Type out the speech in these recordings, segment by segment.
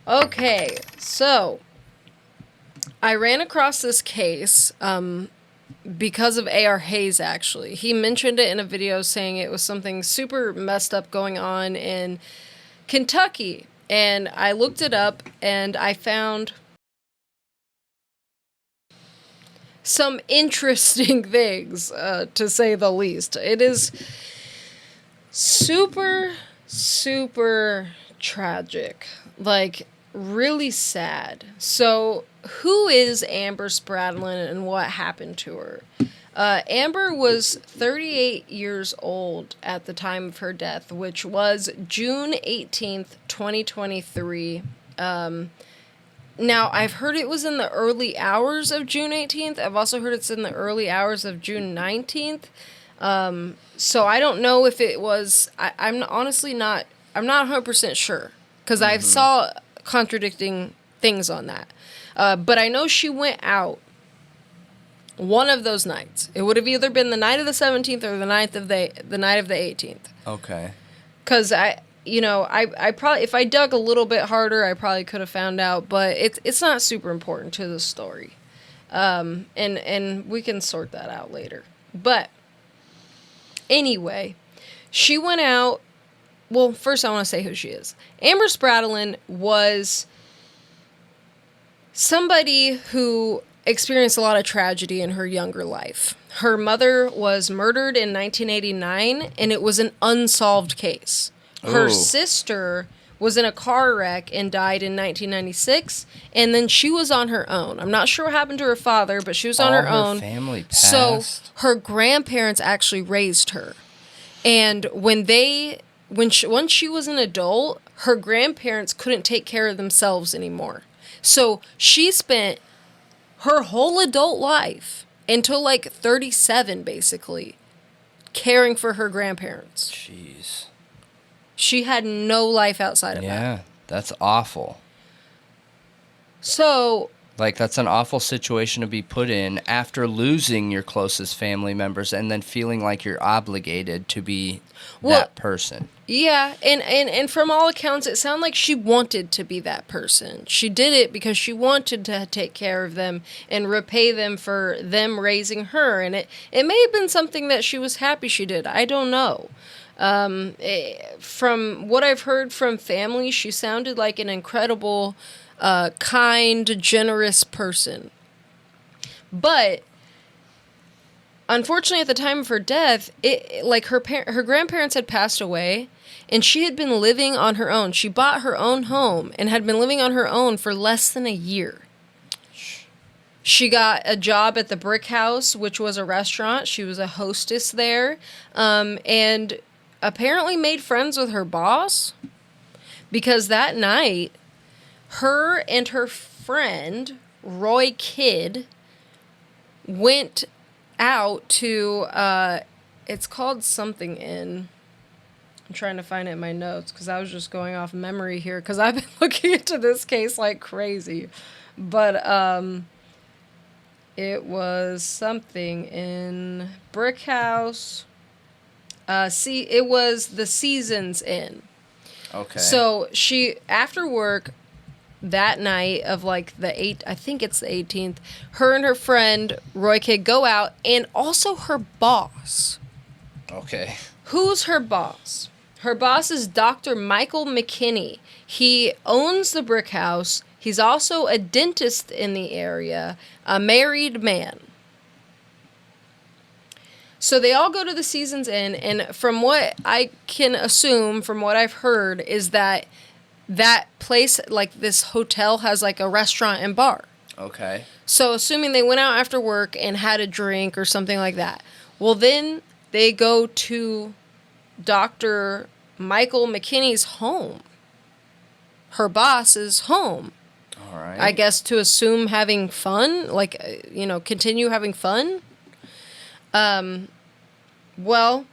Okay, so I ran across this case because of A.R. Hayes, actually. He mentioned it in a video saying it was something super messed up going on in Kentucky. And I looked it up and I found some interesting things, to say the least. It is super, super tragic. Like, really sad. So, who is Amber Spradlin and what happened to her? Amber was 38 years old at the time of her death, which was June 18th, 2023. Now, I've heard it was in the early hours of June 18th. I've also heard it's in the early hours of June 19th. So I don't know if it was... I'm honestly not... I'm not 100% sure. Because I saw contradicting things on that. But I know she went out one of those nights. It would have either been the night of the 17th or the night of the 18th. Okay. Because I probably, if I dug a little bit harder, I probably could have found out, but it's not super important to the story. And we can sort that out later. But anyway, she went out. Well, first I want to say who she is. Amber Spradlin was somebody who experienced a lot of tragedy in her younger life. Her mother was murdered in 1989, and it was an unsolved case. Her sister was in a car wreck and died in 1996, and then she was on her own. I'm not sure what happened to her father, but she was on her own. Her family passed. So her grandparents actually raised her. And once she was an adult, her grandparents couldn't take care of themselves anymore. So she spent her whole adult life, until like 37 basically, caring for her grandparents. Jeez. She had no life outside of that. Yeah, that's awful. So... Like, that's an awful situation to be put in after losing your closest family members and then feeling like you're obligated to be that person. Yeah, and from all accounts, it sounded like she wanted to be that person. She did it because she wanted to take care of them and repay them for them raising her. And it may have been something that she was happy she did. I don't know. From what I've heard from family, she sounded like an incredible... kind, generous person. But unfortunately, at the time of her death, her grandparents had passed away, and she had been living on her own. She bought her own home and had been living on her own for less than a year. She got a job at the Brick House, which was a restaurant. She was a hostess there, and apparently made friends with her boss, because that night, her and her friend, Roy Kidd, went out to, it's called something Inn. I'm trying to find it in my notes, because I was just going off memory here, because I've been looking into this case like crazy. But, it was something in Brick House. It was the Seasons Inn. Okay. So she, after work... that night of like I think it's the 18th, her and her friend Roy Kidd go out, and also her boss. Okay. Who's her boss? Her boss is Dr. Michael McKinney. He owns the Brick House. He's also a dentist in the area, a married man. So they all go to the Seasons Inn, and from what I can assume, from what I've heard, is that place, like this hotel, has like a restaurant and bar. Okay. So assuming they went out after work and had a drink or something like that. Well, then they go to Dr. Michael McKinney's home. Her boss's home. All right. I guess to assume having fun, continue having fun. Well,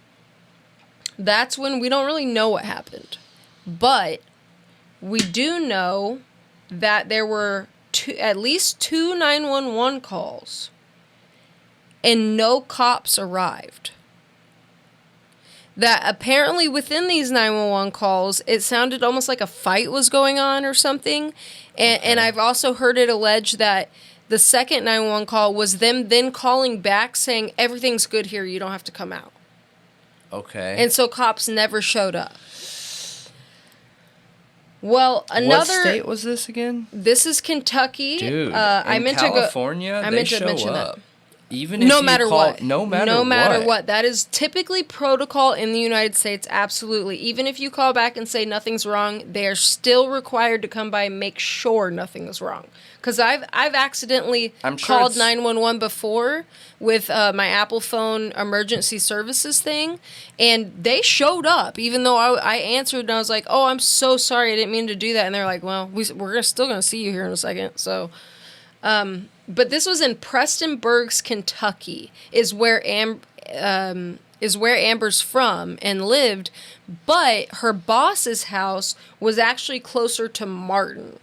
that's when we don't really know what happened. But we do know that there were at least two 911 calls, and no cops arrived. that apparently within these 911 calls, it sounded almost like a fight was going on or something. And I've also heard it alleged that the second 911 call was them then calling back saying, everything's good here, you don't have to come out. Okay. And so cops never showed up. Well, another... What state was this again? This is Kentucky. Dude, I meant California, I meant to mention up. that. Even if No you matter call, what. No matter what. That is typically protocol in the United States, absolutely. Even if you call back and say nothing's wrong, they are still required to come by and make sure nothing is wrong. Because I've accidentally called 911 before with my Apple phone emergency services thing, and they showed up, even though I answered and I was like, oh, I'm so sorry, I didn't mean to do that. And they're like, well, we're still going to see you here in a second, so... but this was in Prestonburg, Kentucky, is where Amber's from and lived, but her boss's house was actually closer to Martin.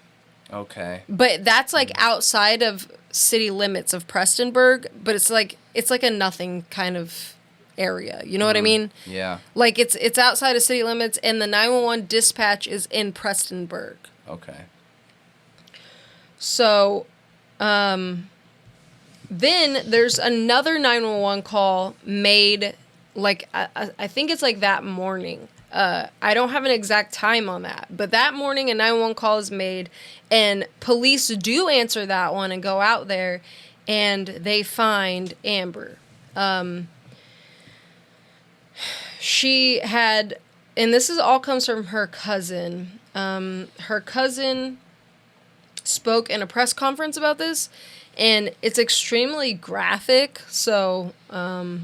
Okay. But that's like outside of city limits of Prestonburg, but it's like a nothing kind of area. You know what I mean? Yeah. Like it's outside of city limits, and the 911 dispatch is in Prestonburg. Okay. So, then there's another 911 call made, like, I think it's like that morning. I don't have an exact time on that, but that morning a 911 call is made, and police do answer that one and go out there, and they find Amber. She had, and this all comes from her cousin. Her cousin spoke in a press conference about this, and it's extremely graphic, so I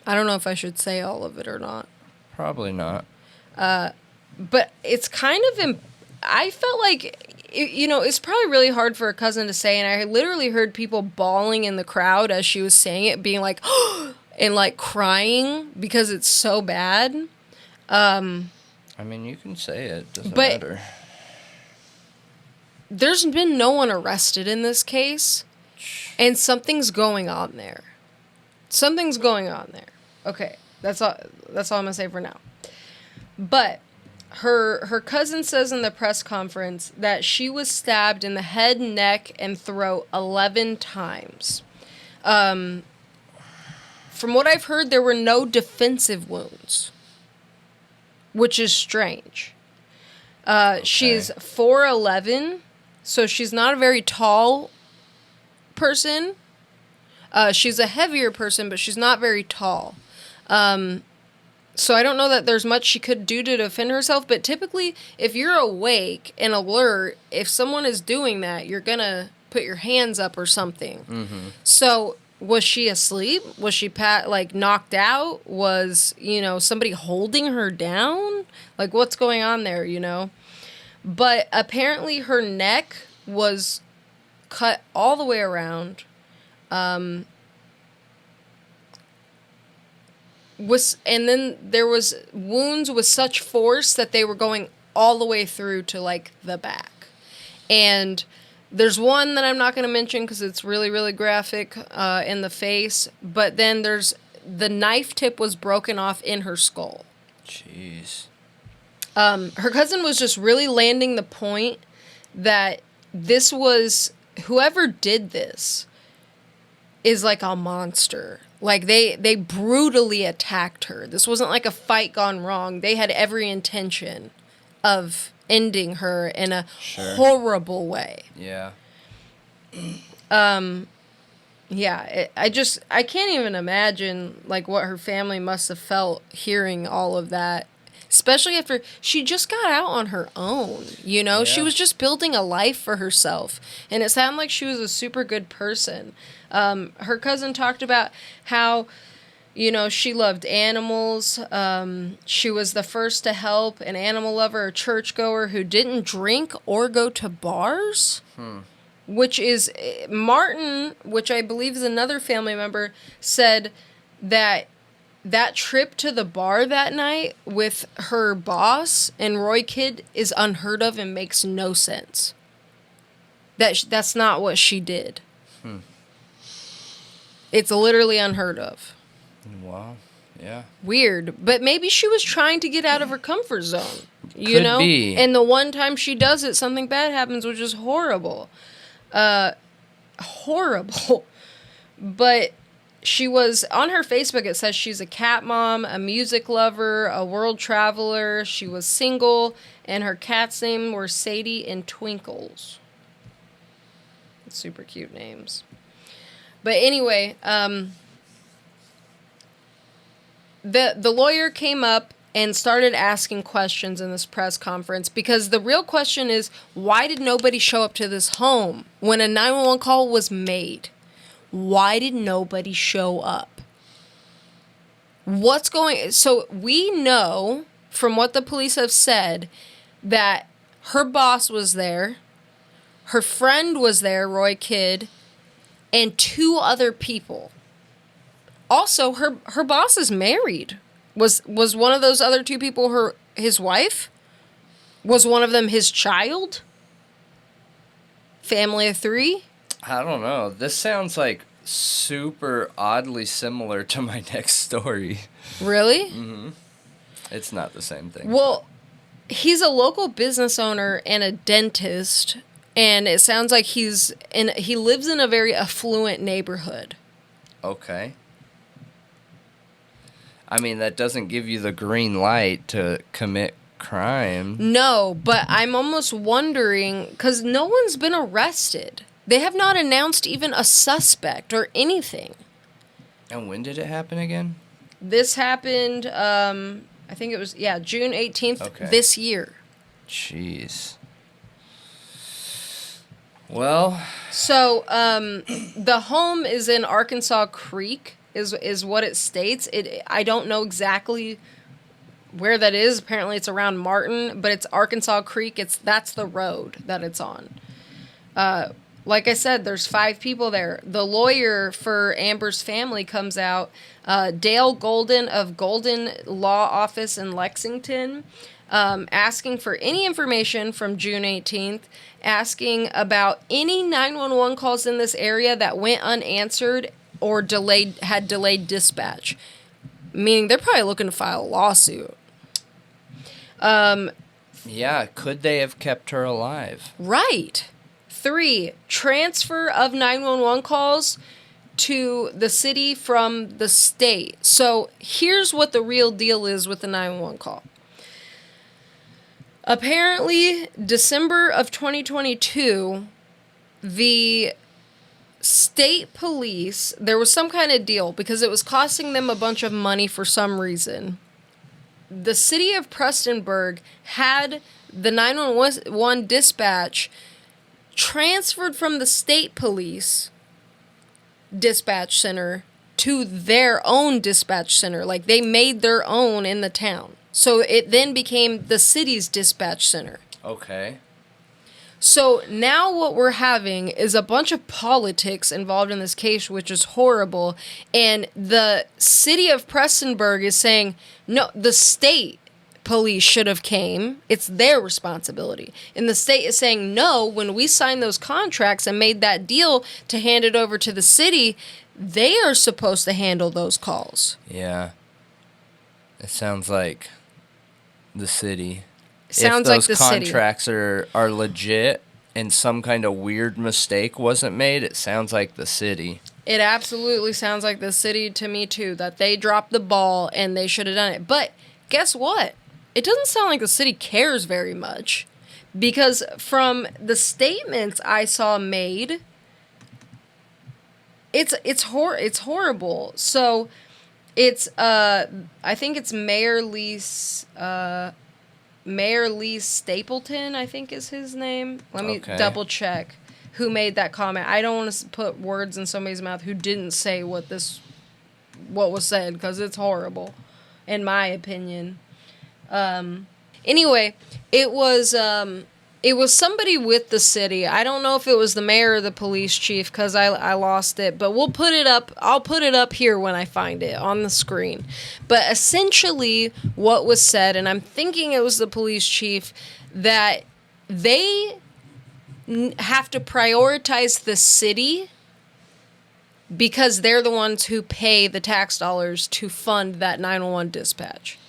don't know if I should say all of it or not. Probably not. But it's kind of I felt like it's probably really hard for a cousin to say, and I literally heard people bawling in the crowd as she was saying it, being like and like crying because it's so bad. I mean, you can say it, doesn't matter. There's been no one arrested in this case, and something's going on there. Something's going on there. Okay, that's all I'm gonna say for now. But her cousin says in the press conference that she was stabbed in the head, neck, and throat 11 times. From what I've heard, there were no defensive wounds, which is strange. She's 4'11", so she's not a very tall person. She's a heavier person, but she's not very tall. So I don't know that there's much she could do to defend herself, but typically, if you're awake and alert, if someone is doing that, you're gonna put your hands up or something. Mm-hmm. So was she asleep? Was she knocked out? Was, somebody holding her down? Like, what's going on there, But apparently her neck was cut all the way around. And then there was wounds with such force that they were going all the way through to like the back. And there's one that I'm not going to mention because it's really, really graphic in the face. But then there's the knife tip was broken off in her skull. Jeez. Her cousin was just really landing the point that this was, whoever did this is like a monster. Like, they brutally attacked her. This wasn't like a fight gone wrong. They had every intention of ending her in a horrible way. Yeah. Yeah, I can't even imagine, like, what her family must have felt hearing all of that. Especially after she just got out on her own, Yeah. She was just building a life for herself. And it sounded like she was a super good person. Her cousin talked about how, she loved animals. She was the first to help an animal lover, a churchgoer who didn't drink or go to bars. Which is, Martin, which I believe is another family member, said that trip to the bar that night with her boss and Roy Kidd is unheard of and makes no sense. That's not what she did. It's literally unheard of. Wow. Yeah. Weird. But maybe she was trying to get out of her comfort zone. You Could know? be. And the one time she does it, something bad happens, which is horrible. Horrible. But she was, on her Facebook, it says she's a cat mom, a music lover, a world traveler. She was single, and her cat's name were Sadie and Twinkles. Super cute names. But anyway, the lawyer came up and started asking questions in this press conference, because the real question is, why did nobody show up to this home when a 911 call was made? Why did nobody show up? What's going... So we know from what the police have said that her boss was there, her friend was there, Roy Kidd, and 2 other people. Also, her boss is married. Was one of those other 2 people his wife? Was one of them his child? Family of 3? I don't know. This sounds like super oddly similar to my next story. Really? Mm-hmm. It's not the same thing. Well, he's a local business owner and a dentist, and it sounds like he lives in a very affluent neighborhood. Okay. I mean, that doesn't give you the green light to commit crime. No, but I'm almost wondering, because no one's been arrested. They have not announced even a suspect or anything. And when did it happen again? This happened, I think it was, June 18th this year. Jeez. Well. So, the home is in Arkansas Creek, is what it states. I don't know exactly where that is. Apparently it's around Martin, but it's Arkansas Creek. That's the road that it's on. Like I said, there's 5 people there. The lawyer for Amber's family comes out, Dale Golden of Golden Law Office in Lexington, asking for any information from June 18th, asking about any 911 calls in this area that went unanswered or had delayed dispatch. Meaning they're probably looking to file a lawsuit. Yeah, could they have kept her alive? Right. 3, transfer of 911 calls to the city from the state. So here's what the real deal is with the 911 call. Apparently, December of 2022, the state police, there was some kind of deal because it was costing them a bunch of money for some reason. The city of Prestonburg had the 911 dispatch transferred from the state police dispatch center to their own dispatch center. Like, they made their own in the town. So it then became the city's dispatch center. Okay. So now what we're having is a bunch of politics involved in this case, which is horrible. And the city of Prestonburg is saying, no, the state police should have came. It's their responsibility. And the state is saying, no, when we signed those contracts and made that deal to hand it over to the city, they are supposed to handle those calls. Yeah. It sounds like the city. Sounds like the city. If those city. contracts are legit and some kind of weird mistake wasn't made, it sounds like the city. It absolutely sounds like the city to me, too, that they dropped the ball and they should have done it. But guess what? It doesn't sound like the city cares very much, because from the statements I saw made, it's horrible. So it's I think it's Mayor Lee Stapleton, I think is his name. Let me double check who made that comment. I don't want to put words in somebody's mouth who didn't say what was said, because it's horrible, in my opinion. Anyway, it was somebody with the city. I don't know if it was the mayor or the police chief, because I lost it, but we'll put it up. I'll put it up here when I find it on the screen. But essentially what was said, and I'm thinking it was the police chief, that they have to prioritize the city because they're the ones who pay the tax dollars to fund that 911 dispatch.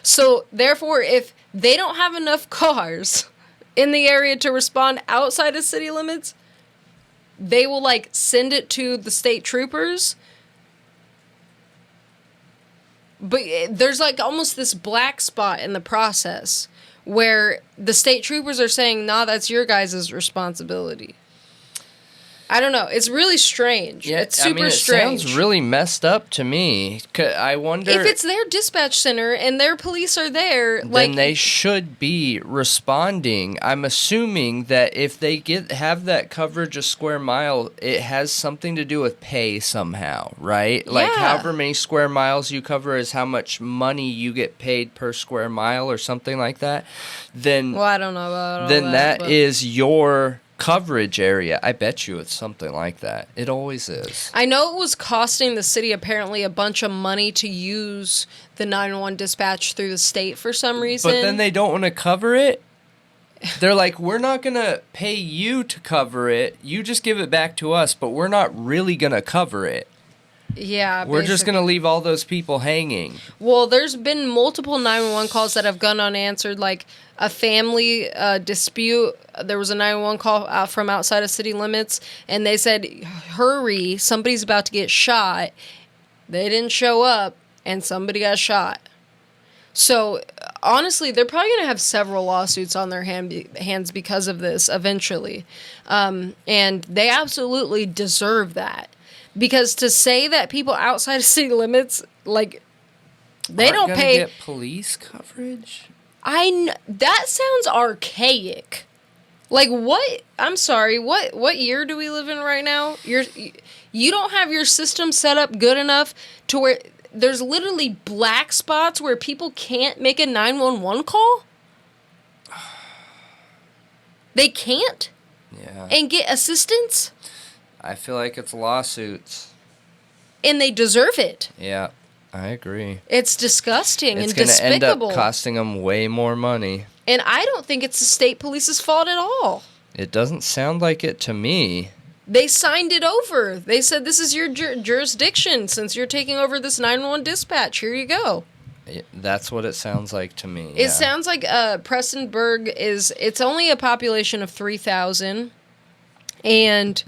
So, therefore, if they don't have enough cars in the area to respond outside of city limits, they will, like, send it to the state troopers. But there's, like, almost this black spot in the process where the state troopers are saying, nah, that's your guys' responsibility. I don't know. It's really strange. Yeah, it's super strange. Sounds really messed up to me. I wonder if it's their dispatch center and their police are there, then they should be responding. I'm assuming that if they have that coverage a square mile, it has something to do with pay somehow, right? Like however many square miles you cover is how much money you get paid per square mile or something like that. Then I don't know about all then that is your coverage area. I bet you it's something like that. It always is. I know it was costing the city apparently a bunch of money to use the 911 dispatch through the state for some reason. But then they don't want to cover it. They're like, we're not going to pay you to cover it. You just give it back to us, but we're not really going to cover it. Yeah, we're just going to leave all those people hanging. Well, there's been multiple 911 calls that have gone unanswered, like a family dispute. There was a 911 call from outside of city limits, and they said, hurry, somebody's about to get shot. They didn't show up, and somebody got shot. So, honestly, they're probably going to have several lawsuits on their hands because of this eventually. And they absolutely deserve that. Because to say that people outside of city limits, like, they don't pay... get police coverage? That sounds archaic. Like, what? I'm sorry, what year do we live in right now? You don't have your system set up good enough to where there's literally black spots where people can't make a 911 call? They can't? Yeah. And get assistance? I feel like it's lawsuits. And they deserve it. Yeah, I agree. It's disgusting and despicable. It's going to end up costing them way more money. And I don't think it's the state police's fault at all. It doesn't sound like it to me. They signed it over. They said, this is your jurisdiction. Since you're taking over this 911 dispatch, here you go. That's what it sounds like to me. It sounds like Prestonburg it's only a population of 3,000. And...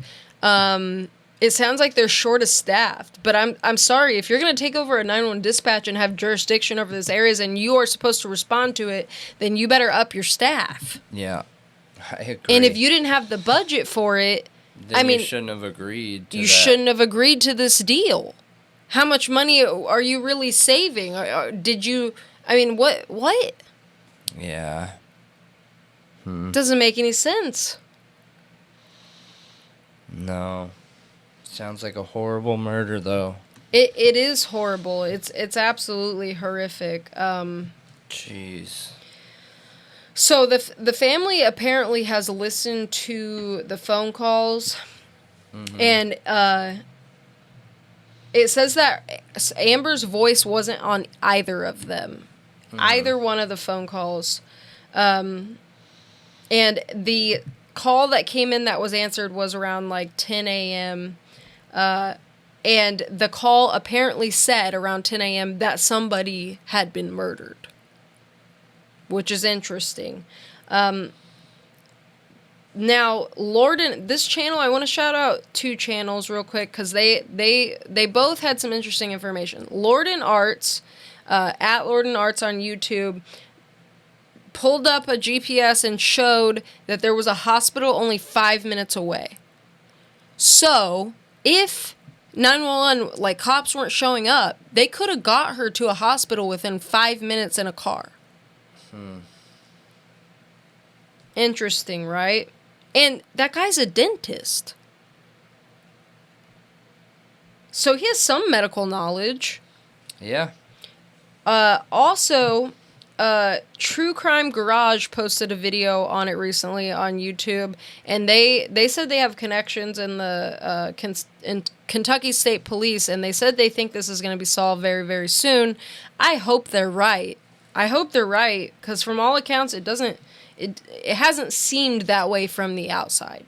it sounds like they're short of staffed, but I'm sorry, if you're going to take over a 911 dispatch and have jurisdiction over those areas and you are supposed to respond to it, then you better up your staff. Yeah, I agree. And if you didn't have the budget for it, then you shouldn't have agreed to that. You shouldn't have agreed to this deal. How much money are you really saving? What? Yeah. Doesn't make any sense. No. Sounds like a horrible murder, though. It is horrible. It's absolutely horrific. Jeez. So the family apparently has listened to the phone calls, and it says that Amber's voice wasn't on either of them, either one of the phone calls, and the call that came in that was answered was around like 10 a.m. And the call apparently said around 10 a.m. that somebody had been murdered, which is interesting. Now, this channel, I want to shout out two channels real quick because they both had some interesting information. Lord and Arts, at Lord and Arts on YouTube, pulled up a GPS and showed that there was a hospital only 5 minutes away. So, if 911, like, cops weren't showing up, they could have got her to a hospital within 5 minutes in a car. Interesting, right? And that guy's a dentist. So he has some medical knowledge. Yeah. Also... True Crime Garage posted a video on it recently on YouTube, and they said they have connections in the in Kentucky State Police, and they said they think this is going to be solved very, very soon. I hope they're right. Because from all accounts, it hasn't seemed that way from the outside.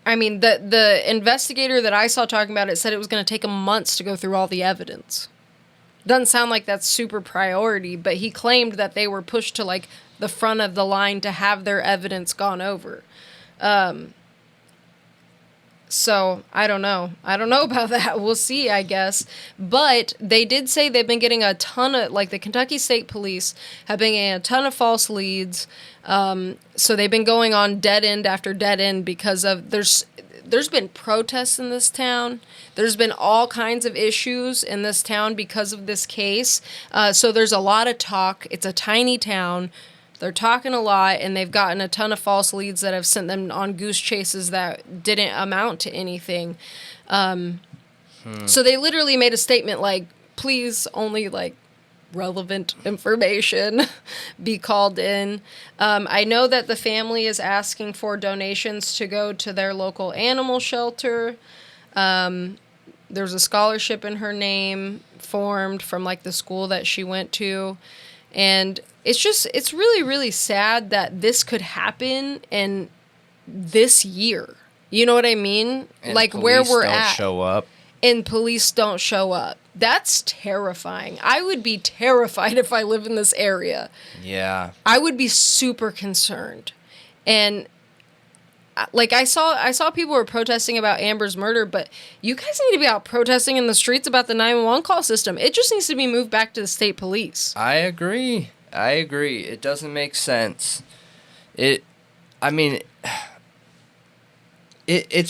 I mean, the investigator that I saw talking about it said it was going to take him months to go through all the evidence. Doesn't sound like that's super priority, but he claimed that they were pushed to, like, the front of the line to have their evidence gone over. So, I don't know. I don't know about that. We'll see, I guess. But they did say they've been getting a ton of, like, the Kentucky State Police have been getting a ton of false leads. So they've been going on dead end after dead end because of, there's been protests in this town. There's been all kinds of issues in this town because of this case. So there's a lot of talk. It's a tiny town. They're talking a lot, and they've gotten a ton of false leads that have sent them on goose chases that didn't amount to anything. So they literally made a statement like, please only, like, relevant information be called in. I know that the family is asking for donations to go to their local animal shelter. There's a scholarship in her name formed from, like, the school that she went to. And it's really, really sad that this could happen in this year. You know what I mean? And like, where we're at. Show up. And police don't show up. That's terrifying. I would be terrified if I live in this area. Yeah. I would be super concerned. And like, I saw people were protesting about Amber's murder, but you guys need to be out protesting in the streets about the 911 call system. It just needs to be moved back to the state police. I agree. It doesn't make sense. It's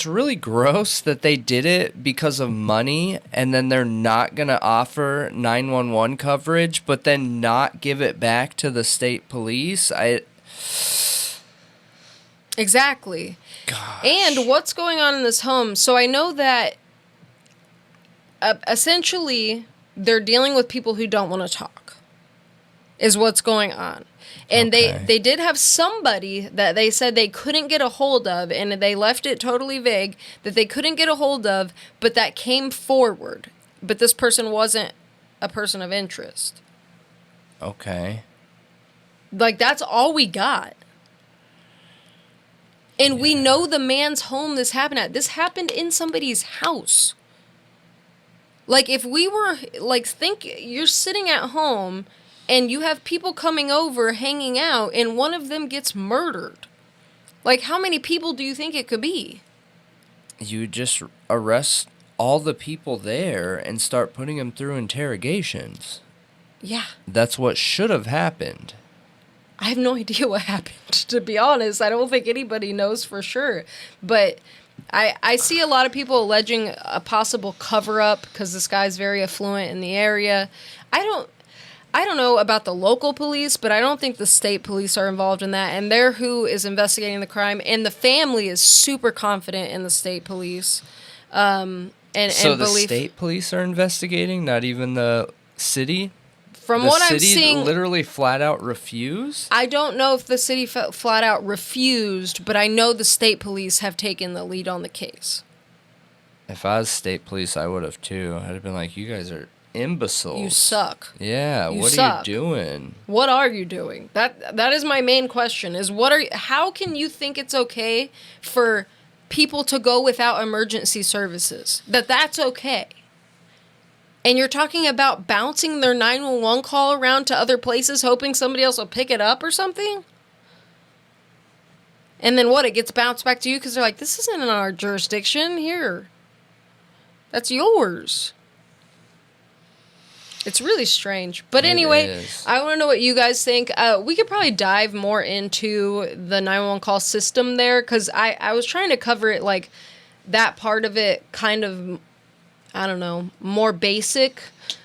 really gross that they did it because of money, and then they're not going to offer 911 coverage, but then not give it back to the state police. Exactly. Gosh. And what's going on in this home? So I know that essentially they're dealing with people who don't want to talk, is what's going on. And Okay. they did have somebody that they said they couldn't get a hold of, and they left it totally vague, that they couldn't get a hold of, but that came forward. But this person wasn't a person of interest. Okay. Like, that's all we got. And we know the man's home this happened at. This happened in somebody's house. Like, if we were, like, think you're sitting at home and you have people coming over, hanging out, and one of them gets murdered. Like, how many people do you think it could be? You just arrest all the people there and start putting them through interrogations. Yeah. That's what should have happened. I have no idea what happened, to be honest. I don't think anybody knows for sure. But I see a lot of people alleging a possible cover-up because this guy's very affluent in the area. I don't know about the local police, but I don't think the state police are involved in that. And they're who is investigating the crime. And the family is super confident in the state police. So the state police are investigating, not even the city? From what I'm seeing, the city literally flat out refused? I don't know if the city flat out refused, but I know the state police have taken the lead on the case. If I was state police, I would have too. I'd have been like, you guys are imbeciles. You suck. Yeah, what are you doing? What are you doing? That is my main question, is how can you think it's okay for people to go without emergency services? That's okay. And you're talking about bouncing their 911 call around to other places, hoping somebody else will pick it up or something? And then what? It gets bounced back to you because they're like, this isn't in our jurisdiction. Here. That's yours. It's really strange. But anyway, I want to know what you guys think. We could probably dive more into the 911 call system there, because I was trying to cover it, like, that part of it kind of, I don't know, more basic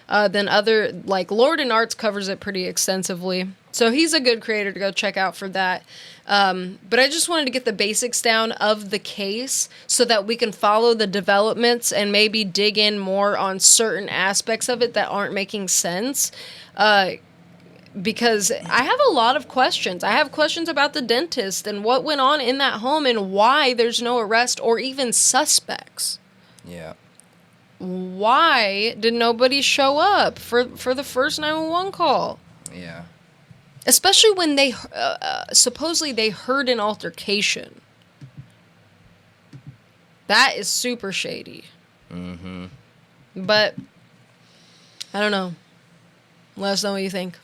than other, like, Lord and Arts covers it pretty extensively. So he's a good creator to go check out for that. But I just wanted to get the basics down of the case so that we can follow the developments and maybe dig in more on certain aspects of it that aren't making sense. Because I have a lot of questions. I have questions about the dentist and what went on in that home and why there's no arrest or even suspects. Yeah. Why did nobody show up for the first 911 call? Yeah. Especially when they supposedly they heard an altercation. That is super shady. Mm-hmm. But I don't know. Let us know what you think.